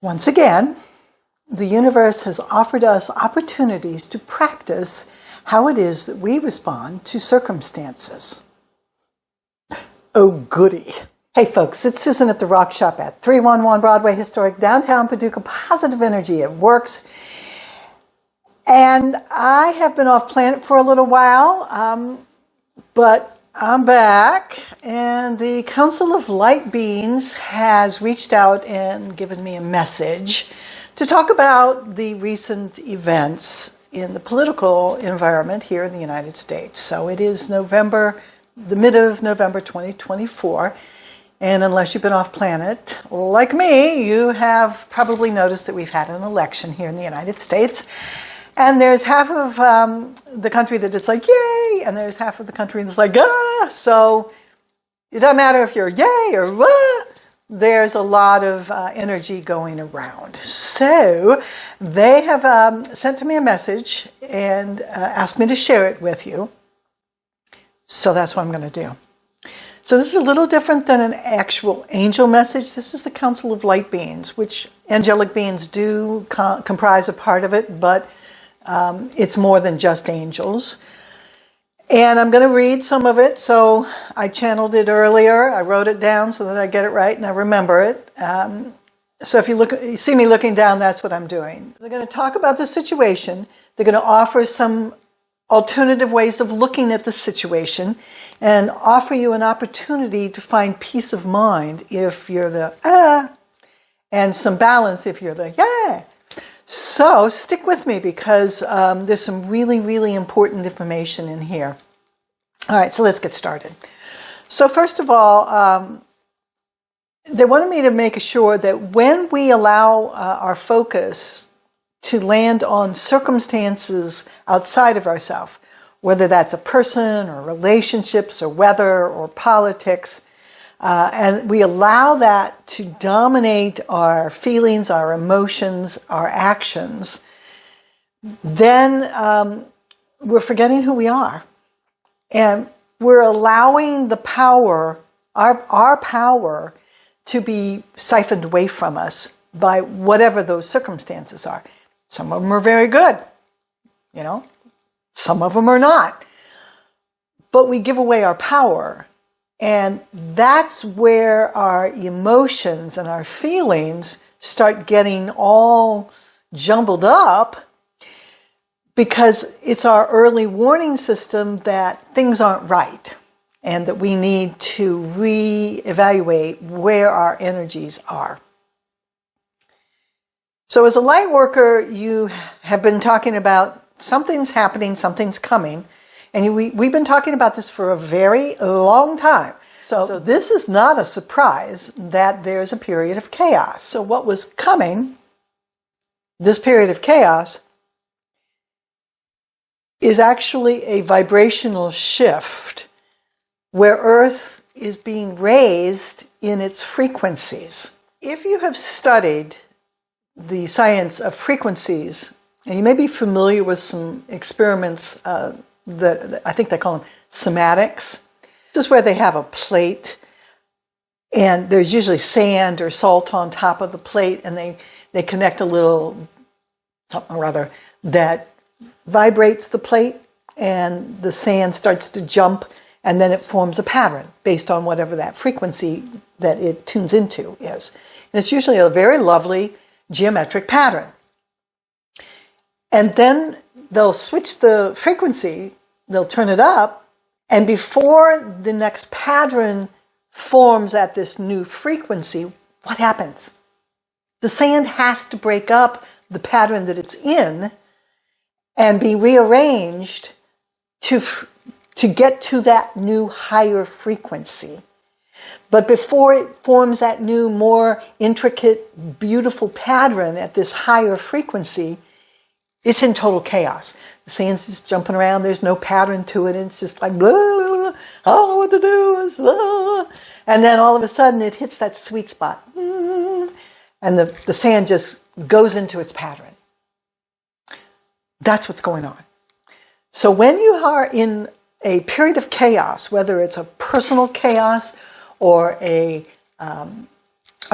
Once again, the universe has offered us opportunities to practice how it is that we respond to circumstances. Oh, goody. Hey folks, it's Susan at the Rock Shop at 311 Broadway, historic downtown Paducah. Positive energy, it works. And I have been off planet for a little while, but I'm back, and the Council of Light Beings has reached out and given me a message to talk about the recent events in the political environment here in the United States. So it is November, the mid of November 2024, and unless you've been off planet, like me, you have probably noticed that we've had an election here in the United States. And there's half of the country that is like, yay, and there's half of the country that's like, ah. So it doesn't matter if you're yay or ah. There's a lot of energy going around. So they have sent to me a message and asked me to share it with you. So that's what I'm going to do. So this is a little different than an actual angel message. This is the Council of Light Beings, which angelic beings do comprise a part of it, but it's more than just angels. And I'm going to read some of it. So I channeled it earlier. I wrote it down so that I get it right and I remember it. So if you see me looking down, that's what I'm doing. They're going to talk about the situation. They're going to offer some alternative ways of looking at the situation and offer you an opportunity to find peace of mind if you're the and some balance if you're the yeah. So stick with me because there's some really, really important information in here. All right, so let's get started. So first of all, they wanted me to make sure that when we allow our focus to land on circumstances outside of ourselves, whether that's a person or relationships or weather or politics, and we allow that to dominate our feelings, our emotions, our actions, then we're forgetting who we are. And we're allowing the power, our power, to be siphoned away from us by whatever those circumstances are. Some of them are very good, some of them are not. But we give away our power. And that's where our emotions and our feelings start getting all jumbled up because it's our early warning system that things aren't right and that we need to reevaluate where our energies are. So as a light worker, you have been talking about something's happening, something's coming. And we've been talking about this for a very long time. So this is not a surprise that there's a period of chaos. So what was coming, this period of chaos, is actually a vibrational shift where Earth is being raised in its frequencies. If you have studied the science of frequencies, and you may be familiar with some experiments that I think they call them somatics. This is where they have a plate and there's usually sand or salt on top of the plate and they connect a little something or other that vibrates the plate and the sand starts to jump and then it forms a pattern based on whatever that frequency that it tunes into is. And it's usually a very lovely geometric pattern. And then they'll switch the frequency, they'll turn it up, and before the next pattern forms at this new frequency, what happens? The sand has to break up the pattern that it's in and be rearranged to get to that new higher frequency. But before it forms that new, more intricate, beautiful pattern at this higher frequency, it's in total chaos. The sand's just jumping around. There's no pattern to it. It's just like, blah, blah, blah. I don't know what to do. Blah. And then all of a sudden it hits that sweet spot. And the sand just goes into its pattern. That's what's going on. So when you are in a period of chaos, whether it's a personal chaos or a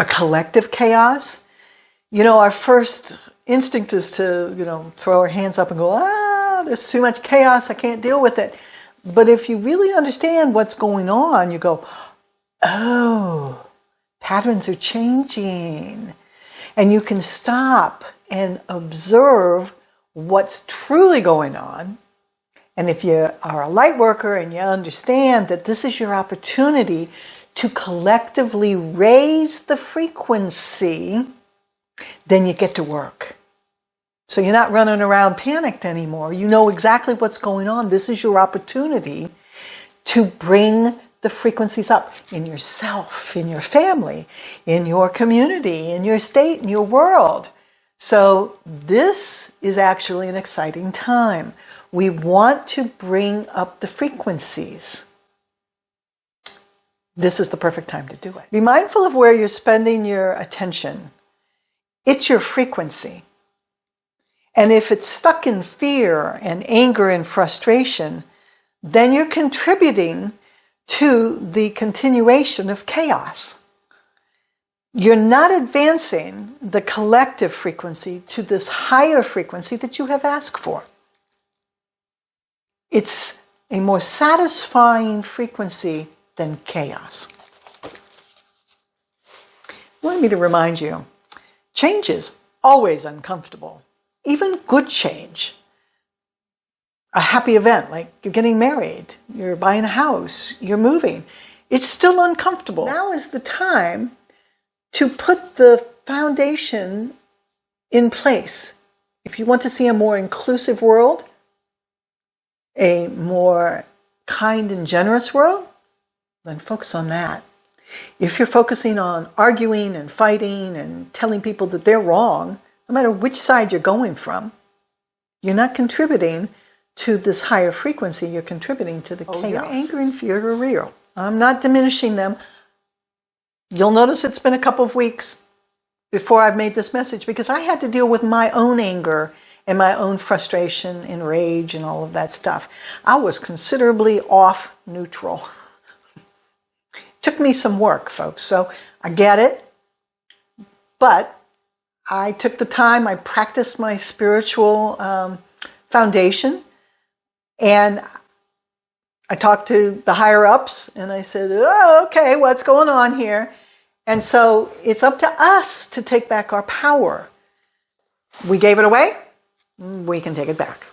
collective chaos, Our first instinct is to, throw our hands up and go, there's too much chaos, I can't deal with it. But if you really understand what's going on, you go, oh, patterns are changing. And you can stop and observe what's truly going on. And if you are a light worker and you understand that this is your opportunity to collectively raise the frequency, then you get to work. So you're not running around panicked anymore. You know exactly what's going on. This is your opportunity to bring the frequencies up in yourself, in your family, in your community, in your state, in your world. So this is actually an exciting time. We want to bring up the frequencies. This is the perfect time to do it. Be mindful of where you're spending your attention. It's your frequency. And if it's stuck in fear and anger and frustration, then you're contributing to the continuation of chaos. You're not advancing the collective frequency to this higher frequency that you have asked for. It's a more satisfying frequency than chaos. Want me to remind you, change is always uncomfortable. Even good change. A happy event, like you're getting married, you're buying a house, you're moving. It's still uncomfortable. Now is the time to put the foundation in place. If you want to see a more inclusive world, a more kind and generous world, then focus on that. If you're focusing on arguing and fighting and telling people that they're wrong, no matter which side you're going from, you're not contributing to this higher frequency, you're contributing to the chaos. Your anger and fear are real. I'm not diminishing them. You'll notice it's been a couple of weeks before I've made this message because I had to deal with my own anger and my own frustration and rage and all of that stuff. I was considerably off neutral. Took me some work, folks, so I get it. But I took the time, I practiced my spiritual foundation, and I talked to the higher ups, and I said, oh, okay, what's going on here? And so it's up to us to take back our power. We gave it away, we can take it back.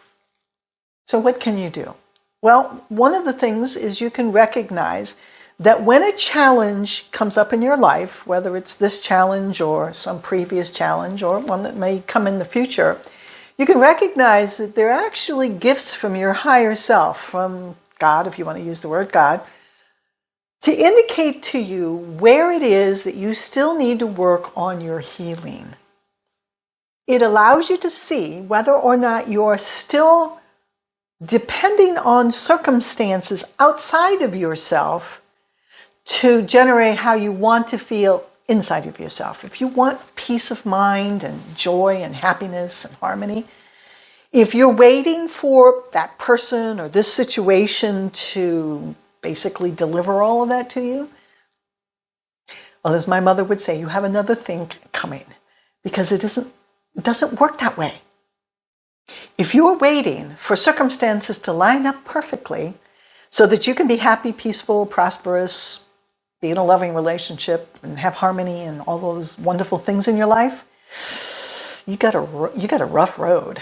So what can you do? Well, one of the things is you can recognize that when a challenge comes up in your life, whether it's this challenge or some previous challenge or one that may come in the future, you can recognize that they're actually gifts from your higher self, from God, if you want to use the word God, to indicate to you where it is that you still need to work on your healing. It allows you to see whether or not you're still depending on circumstances outside of yourself to generate how you want to feel inside of yourself. If you want peace of mind and joy and happiness and harmony, if you're waiting for that person or this situation to basically deliver all of that to you, well, as my mother would say, you have another thing coming, because it doesn't work that way. If you're waiting for circumstances to line up perfectly so that you can be happy, peaceful, prosperous, be in a loving relationship and have harmony and all those wonderful things in your life, you got a rough road.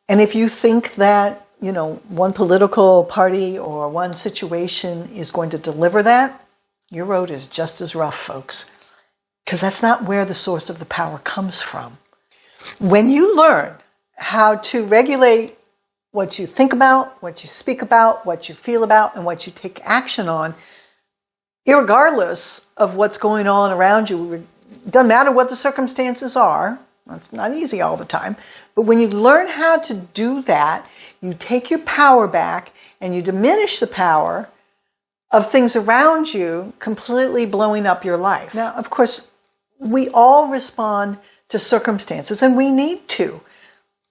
And if you think that, one political party or one situation is going to deliver that, your road is just as rough, folks, because that's not where the source of the power comes from. When you learn how to regulate what you think about, what you speak about, what you feel about, and what you take action on, irregardless of what's going on around you, it doesn't matter what the circumstances are. It's not easy all the time. But when you learn how to do that, you take your power back and you diminish the power of things around you completely blowing up your life. Now, of course, we all respond to circumstances, and we need to.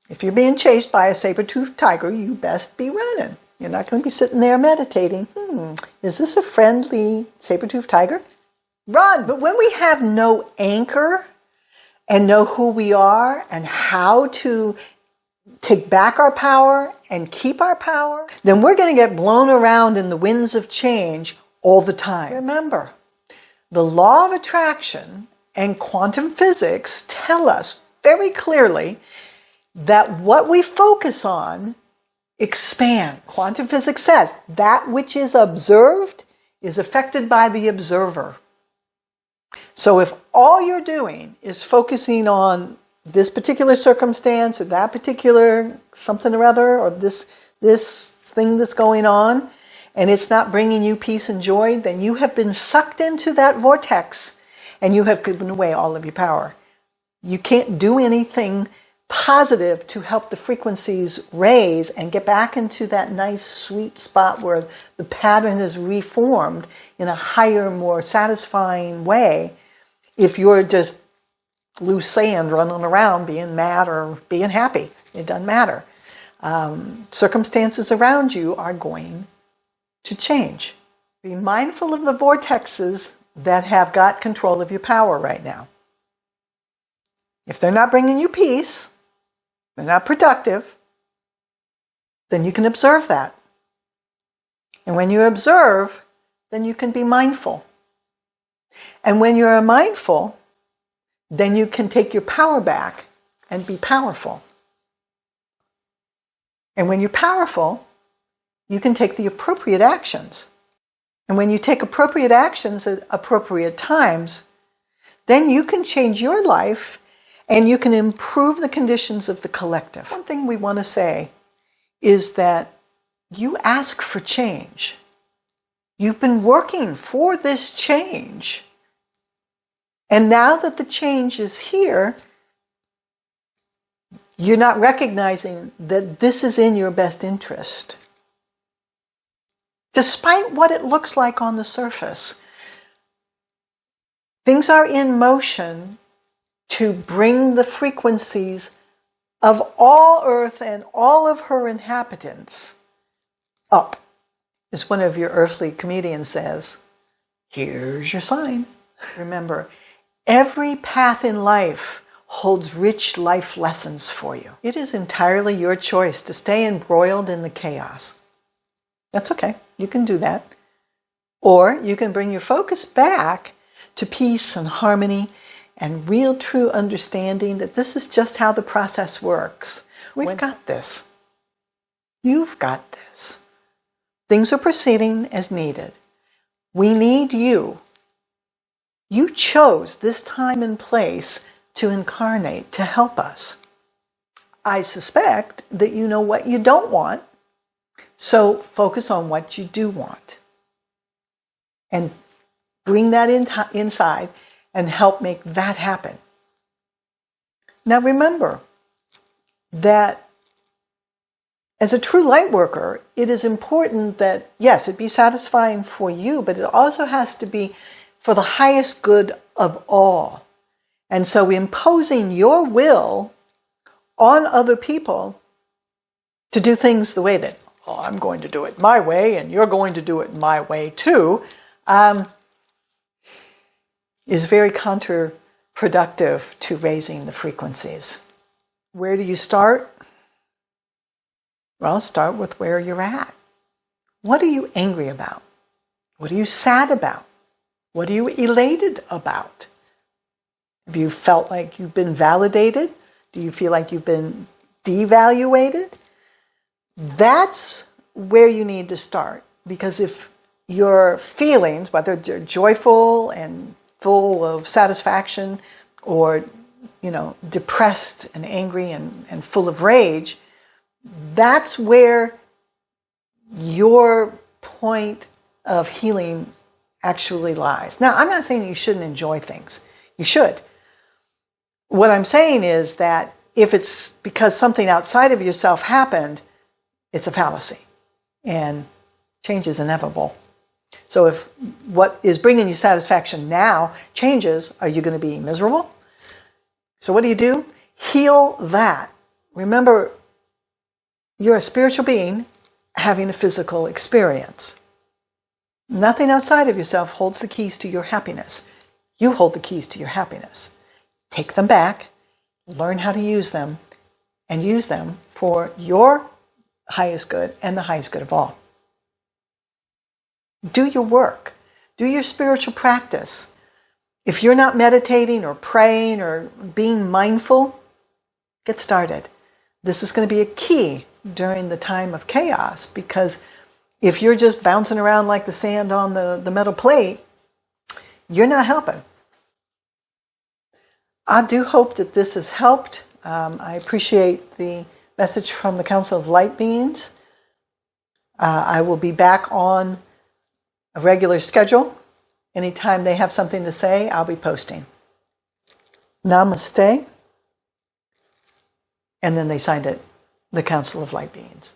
If you're being chased by a saber-toothed tiger, you best be running. You're not going to be sitting there meditating. Is this a friendly saber-toothed tiger? Run! But when we have no anchor and know who we are and how to take back our power and keep our power, then we're going to get blown around in the winds of change all the time. Remember, the law of attraction and quantum physics tell us very clearly that what we focus on expands. Quantum physics says that which is observed is affected by the observer. So if all you're doing is focusing on this particular circumstance or that particular something or other, or this thing that's going on, and it's not bringing you peace and joy, then you have been sucked into that vortex and you have given away all of your power. You can't do anything positive to help the frequencies raise and get back into that nice sweet spot where the pattern is reformed in a higher, more satisfying way if you're just loose sand running around being mad or being happy. It doesn't matter. Circumstances around you are going to change. Be mindful of the vortexes that have got control of your power right now. If they're not bringing you peace, they're not productive, then you can observe that. And when you observe, then you can be mindful. And when you're mindful, then you can take your power back and be powerful. And when you're powerful, you can take the appropriate actions. And when you take appropriate actions at appropriate times, then you can change your life and you can improve the conditions of the collective. One thing we want to say is that you ask for change. You've been working for this change. And now that the change is here, you're not recognizing that this is in your best interest. Despite what it looks like on the surface, things are in motion to bring the frequencies of all Earth and all of her inhabitants up. As one of your earthly comedians says, here's your sign. Remember, every path in life holds rich life lessons for you. It is entirely your choice to stay embroiled in the chaos. That's okay. You can do that. Or you can bring your focus back to peace and harmony and real true understanding that this is just how the process works. We've got this. You've got this. Things are proceeding as needed. We need you. You chose this time and place to incarnate, to help us. I suspect that you know what you don't want, so focus on what you do want. And bring that inside and help make that happen. Now remember that as a true light worker, it is important that, yes, it be satisfying for you, but it also has to be for the highest good of all. And so imposing your will on other people to do things the way that, oh, I'm going to do it my way and you're going to do it my way too, is very counterproductive to raising the frequencies. Where do you start? Well, start with where you're at. What are you angry about? What are you sad about? What are you elated about? Have you felt like you've been validated? Do you feel like you've been devaluated? That's where you need to start. Because if your feelings, whether they're joyful and full of satisfaction or, depressed and angry and full of rage, that's where your point of healing actually lies. Now, I'm not saying you shouldn't enjoy things. You should. What I'm saying is that if it's because something outside of yourself happened, it's a fallacy. And change is inevitable. So if what is bringing you satisfaction now changes, are you going to be miserable? So what do? Heal that. Remember, you're a spiritual being having a physical experience. Nothing outside of yourself holds the keys to your happiness. You hold the keys to your happiness. take them back, learn how to use them, and use them for your highest good and the highest good of all. Do your work. Do your spiritual practice. If you're not meditating or praying or being mindful, get started. This is going to be a key during the time of chaos, because if you're just bouncing around like the sand on the metal plate, you're not helping. I do hope that this has helped. I appreciate the message from the Council of Light Beings. I will be back on a regular schedule. Anytime they have something to say, I'll be posting. Namaste. And then they signed it, the Council of Light Beings.